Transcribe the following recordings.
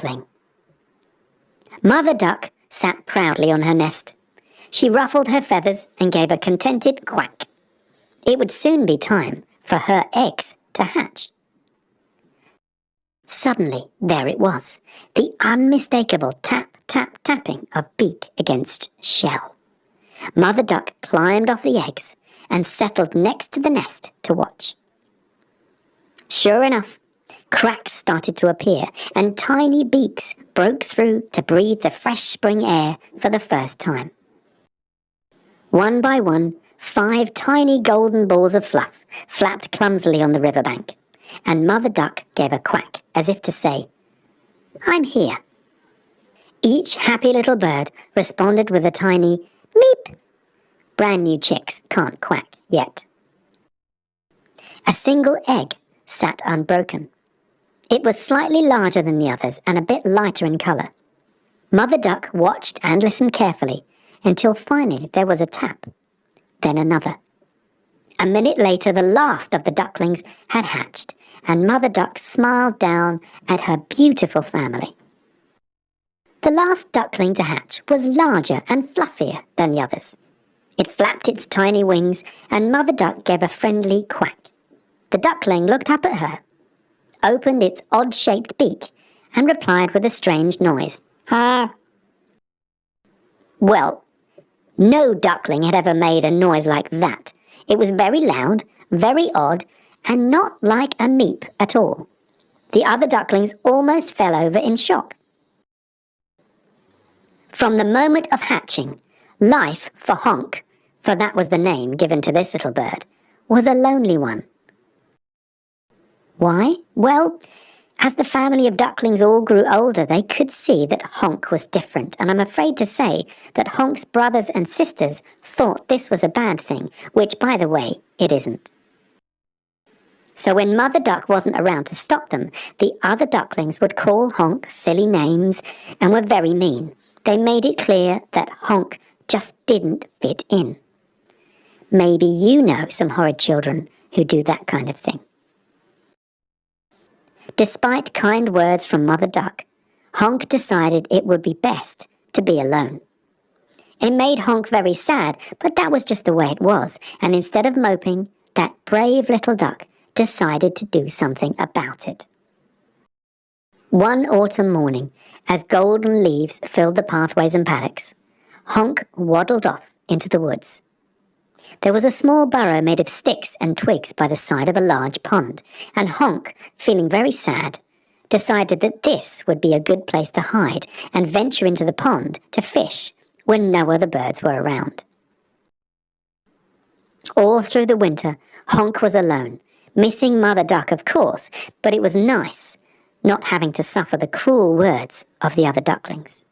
Duckling. Mother Duck sat proudly on her nest. She ruffled her feathers and gave a contented quack. It would soon be time for her eggs to hatch. Suddenly, there it was, the unmistakable tap, tap, tapping of beak against shell. Mother Duck climbed off the eggs and settled next to the nest to watch. Sure enough, cracks started to appear and tiny beaks broke through to breathe the fresh spring air for the first time. One by one, 5 tiny golden balls of fluff flapped clumsily on the riverbank, and Mother Duck gave a quack as if to say, "I'm here." Each happy little bird responded with a tiny meep. Brand new chicks can't quack yet. A single egg sat unbroken. It was slightly larger than the others and a bit lighter in colour. Mother Duck watched and listened carefully until finally there was a tap, then another. A minute later the last of the ducklings had hatched, and Mother Duck smiled down at her beautiful family. The last duckling to hatch was larger and fluffier than the others. It flapped its tiny wings, and Mother Duck gave a friendly quack. The duckling looked up at her, opened its odd-shaped beak, and replied with a strange noise. "Ah." Well, no duckling had ever made a noise like that. It was very loud, very odd, and not like a meep at all. The other ducklings almost fell over in shock. From the moment of hatching, life for Honk, for that was the name given to this little bird, was a lonely one. Why? Well, as the family of ducklings all grew older, they could see that Honk was different, and I'm afraid to say that Honk's brothers and sisters thought this was a bad thing, which, by the way, it isn't. So when Mother Duck wasn't around to stop them, the other ducklings would call Honk silly names and were very mean. They made it clear that Honk just didn't fit in. Maybe you know some horrid children who do that kind of thing. Despite kind words from Mother Duck, Honk decided it would be best to be alone. It made Honk very sad, but that was just the way it was, and instead of moping, that brave little duck decided to do something about it. One autumn morning, as golden leaves filled the pathways and paddocks, Honk waddled off into the woods. There was a small burrow made of sticks and twigs by the side of a large pond, and Honk, feeling very sad, decided that this would be a good place to hide and venture into the pond to fish when no other birds were around. All through the winter, Honk was alone, missing Mother Duck, of course, but it was nice not having to suffer the cruel words of the other ducklings.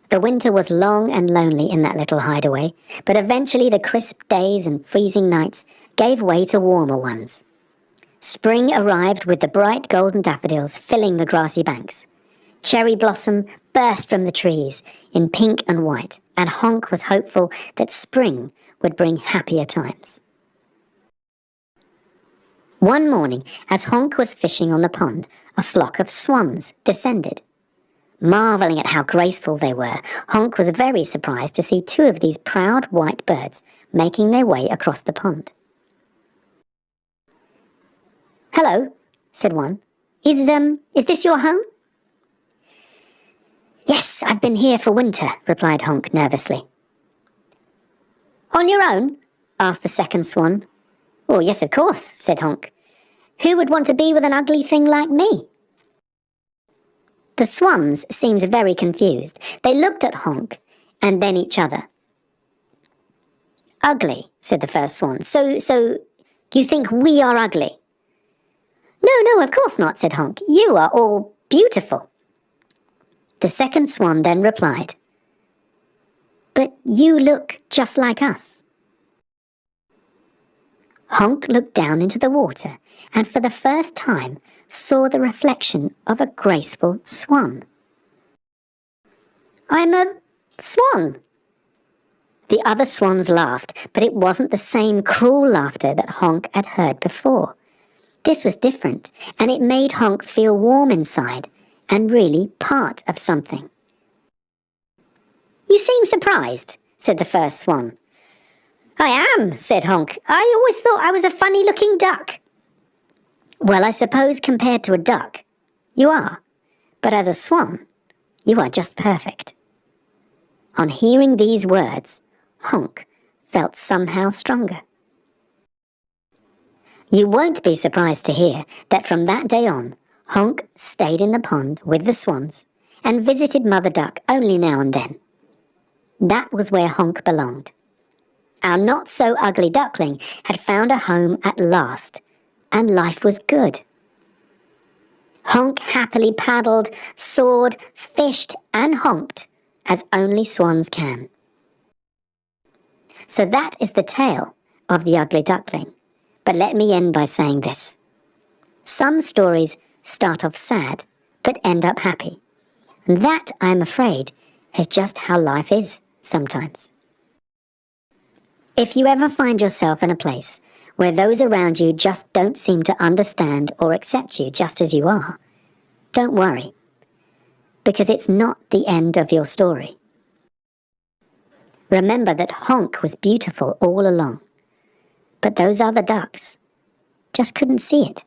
The winter was long and lonely in that little hideaway, but eventually the crisp days and freezing nights gave way to warmer ones. Spring arrived with the bright golden daffodils filling the grassy banks. Cherry blossom burst from the trees in pink and white, and Honk was hopeful that spring would bring happier times. One morning, as Honk was fishing on the pond, a flock of swans descended. Marvelling at how graceful they were, Honk was very surprised to see 2 of these proud white birds making their way across the pond. "Hello," said one. Is this your home?" "Yes, I've been here for winter," replied Honk nervously. "On your own?" asked the second swan. "Oh, yes, of course," said Honk. "Who would want to be with an ugly thing like me?" The swans seemed very confused. They looked at Honk and then each other. "Ugly," said the first swan. So you think we are ugly?" No, of course not," said Honk. "You are all beautiful." The second swan then replied, "But you look just like us." Honk looked down into the water and for the first time saw the reflection of a graceful swan. "I'm a swan." The other swans laughed, but it wasn't the same cruel laughter that Honk had heard before. This was different, and it made Honk feel warm inside and really part of something. "You seem surprised," said the first swan. "I am," said Honk. "I always thought I was a funny-looking duck." "Well, I suppose compared to a duck, you are. But as a swan, you are just perfect." On hearing these words, Honk felt somehow stronger. You won't be surprised to hear that from that day on, Honk stayed in the pond with the swans and visited Mother Duck only now and then. That was where Honk belonged. Our not-so-ugly duckling had found a home at last, and life was good. Honk happily paddled, soared, fished, and honked, as only swans can. So that is the tale of the Ugly Duckling. But let me end by saying this. Some stories start off sad, but end up happy. And that, I'm afraid, is just how life is sometimes. If you ever find yourself in a place where those around you just don't seem to understand or accept you just as you are, don't worry, because it's not the end of your story. Remember that Honk was beautiful all along, but those other ducks just couldn't see it.